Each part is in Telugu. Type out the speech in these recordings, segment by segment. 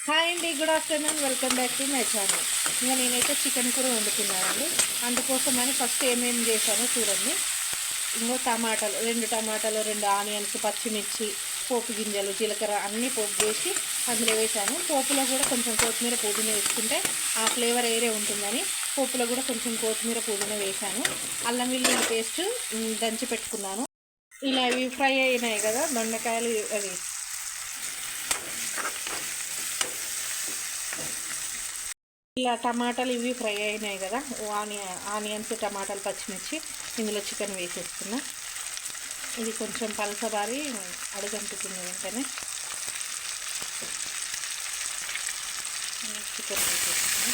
హాయ్ అండి, good afternoon. Welcome back to my channel. ఇంకా నేనైతే చికెన్ కూర వండుతున్నానండి. అందుకోసమని ఫస్ట్ ఏమేమి చేశానో చూడండి. ఇంకో టమాటాలు, రెండు ఆనియన్స్, పచ్చిమిర్చి, పోపు గింజలు, జీలకర్ర అన్నీ పోపు చేసి అందులో వేసాను. పోపులో కూడా కొంచెం కొత్తిమీర పుదీనా వేసుకుంటే ఆ ఫ్లేవర్ వేరే ఉంటుందని పోపులో కూడా కొంచెం కొత్తిమీర పుదీనా వేసాను. అల్లం వెల్లుల్లి పేస్ట్ దంచి పెట్టుకున్నాను. ఇలా ఇవి ఫ్రై అయినాయి కదా దొండకాయలు, అవి ఇలా టమాటాలు ఇవి ఫ్రై అయినాయి కదా, ఆనియన్స్, టమాటాలు, పచ్చిమిర్చి ఇందులో చికెన్ వేసేస్తున్నా. ఇది కొంచెం పలసబారి అడుగంటుతుంది వెంటనే చికెన్ వేసేస్తున్నా.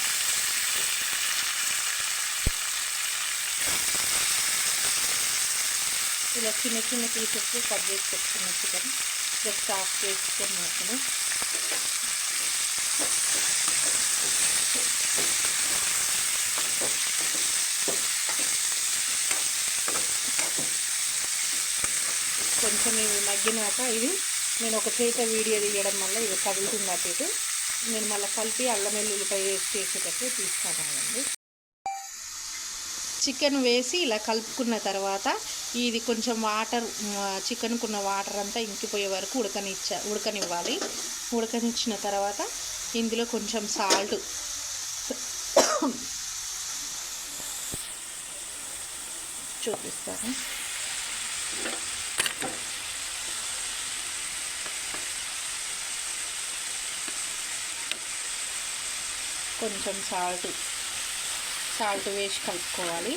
ఇలా చిన్న చిన్న పీసెస్ కట్ చేసి పెట్టుకున్న chicken just half KG chicken మాత్రమే. కొంచెం ఇవి మగ్గినాక ఇది నేను ఒక చేత వీడియో తీయడం వల్ల ఇది కదులుతుంది అటు ఇటు. నేను మళ్ళీ కలిపి అల్లం వెల్లుల్లిపై వేసి చేసేటట్టు తీస్తానండి. చికెన్ వేసి ఇలా కలుపుకున్న తర్వాత ఇది కొంచెం వాటర్, చికెన్కున్న వాటర్ అంతా ఇంకిపోయే వరకు ఉడకనివ్వాలి. ఉడకనిచ్చిన తర్వాత ఇందులో కొంచెం సాల్ట్, చూపిస్తాను. కొంచెం సాల్ట్ వేసి కలుపుకోవాలి.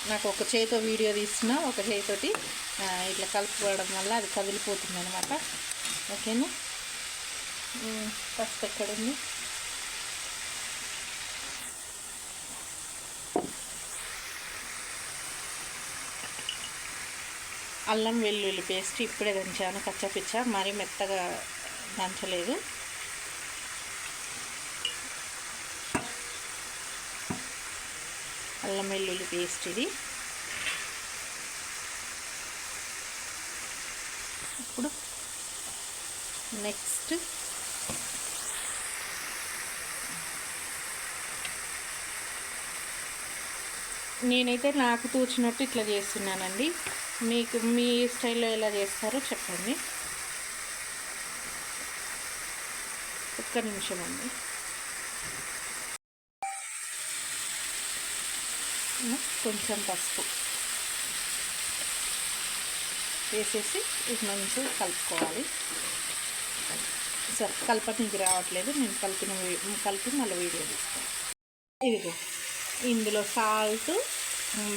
నాకు ఒక చేతితో వీడియో తీస్తున్నా, ఒక చేతితోటి ఇట్లా కలుపుకోవడం వల్ల అది కదిలిపోతుంది అనమాట. ఓకేనా. ఫస్ట్ ఎక్కడుంది, అల్లం వెల్లుల్లి పేస్ట్ ఇప్పుడే దంచాను, కచ్చపిచ్చ, మరీ మెత్తగా దంచలేదు. అల్లం వెల్లుల్లి పేస్ట్ ఇది. ఇప్పుడు నెక్స్ట్ నేనైతే నాకు తోచినట్టు ఇట్లా చేస్తున్నానండి. మీకు మీ స్టైల్లో ఎలా చేస్తారో చెప్పండి. ఒక్క నిమిషం అండి. కొంచెం పసుపు వేసేసి ఇది మంచిగా కలుపుకోవాలి. సరే, కలపడానికి రావట్లేదు, నేను కలిపి మళ్ళీ వీడియో తీస్తాను. ఇదిగో ఇందులో సాల్ట్,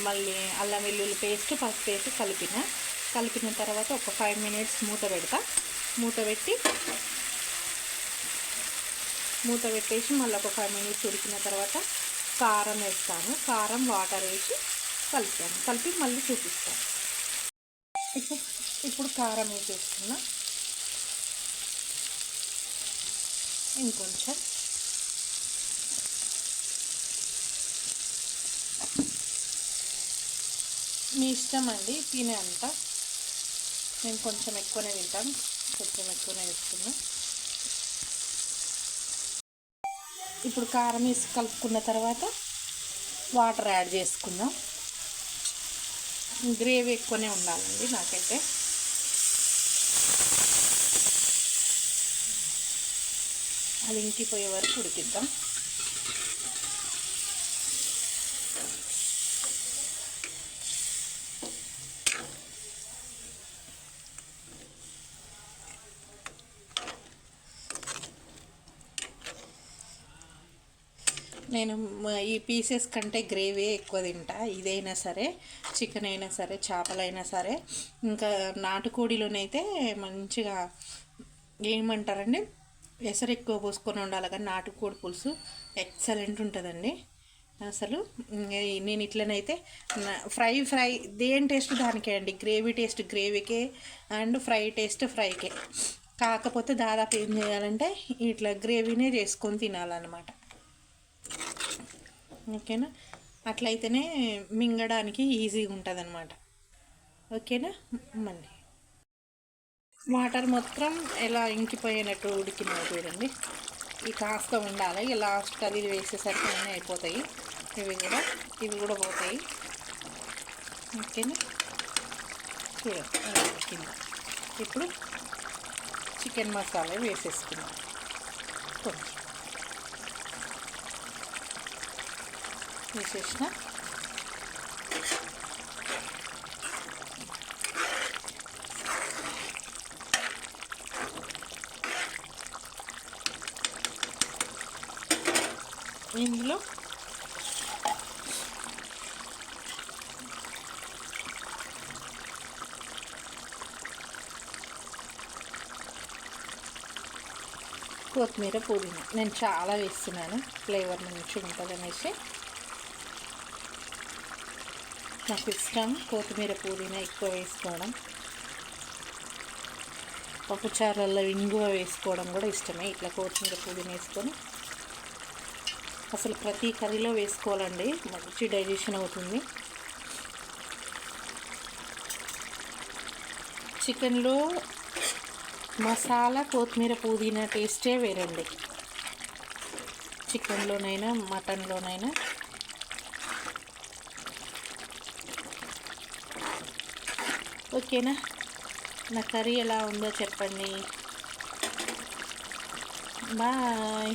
మళ్ళీ అల్లం వెల్లుల్లి పేస్ట్, పసుపు వేసి కలిపిన తర్వాత ఒక 5 minutes మూత పెట్టేసి మళ్ళీ ఒక 5 minutes ఉడికిన తర్వాత కారం వేస్తాను. కారం, వాటర్ వేసి కలిపి మళ్ళీ చూపిస్తాను. ఇప్పుడు కారం వేసేస్తున్నా. ఇంకొంచెం, మీ ఇష్టం అండి తినే అంత. నేను కొంచెం ఎక్కువనే తింటాను, కొంచెం ఎక్కువనే వేస్తున్నా. ఇప్పుడు కారం వేసి కలుపుకున్న తర్వాత వాటర్ యాడ్ చేసుకుందాం. గ్రేవీ ఎక్కువనే ఉండాలండి నాకైతే. అది ఇంకిపోయే వరకు ఉడికిద్దాం. నేను ఈ పీసెస్ కంటే గ్రేవీ ఎక్కువ తింటా. ఇదైనా సరే, చికెన్ అయినా సరే, చేపలైనా సరే. ఇంకా నాటుకోడిలోనైతే మంచిగా ఏమంటారండి, ఎసరు ఎక్కువ పోసుకొని ఉండాలి, కానీ నాటుకోడి పులుసు ఎక్సలెంట్ ఉంటుందండి అసలు. నేను ఇట్లనైతే ఫ్రై దేని టేస్ట్ దానికే అండి. గ్రేవీ టేస్ట్ గ్రేవీకే, అండ్ ఫ్రై టేస్ట్ ఫ్రైకే. కాకపోతే దాదాపు ఏం చేయాలంటే ఇట్లా గ్రేవీనే చేసుకొని తినాలన్నమాట. ఓకేనా. అట్లయితేనే మింగడానికి ఈజీగా ఉంటుంది అన్నమాట. ఓకేనా. మళ్ళీ వాటర్ మొత్తం ఎలా ఇంకిపోయినట్టు ఉడికినాయి చూడండి. ఈ కాస్త ఉండాలి. ఇక లాస్ట్ అది ఇది వేసేసరికి అన్నీ అయిపోతాయి. ఇవి కూడా పోతాయి. ఓకేనా, చూడండి కింద. ఇప్పుడు చికెన్ మసాలా వేసేసుకున్నాం. కొంచెం వేసేసిన ఇందులో కొత్తిమీర, పుదీనా నేను చాలా వేస్తున్నాను, ఫ్లేవర్ మంచిగా ఉంటుంది అనేసి. నాకు ఇష్టం కొత్తిమీర, పుదీనా ఎక్కువ వేసుకోవడం. పప్పుచారులలో ఇంగువ వేసుకోవడం కూడా ఇష్టమే. ఇట్లా కొత్తిమీర, పుదీనా వేసుకొని అసలు ప్రతి కర్రీలో వేసుకోవాలండి, మంచి డైజెషన్ అవుతుంది. చికెన్లో మసాలా, కొత్తిమీర, పుదీనా టేస్టే వేరండి. చికెన్లోనైనా మటన్లోనైనా. ఓకేనా, నా కర్రీ ఎలా ఉందో చెప్పండి. బాయ్.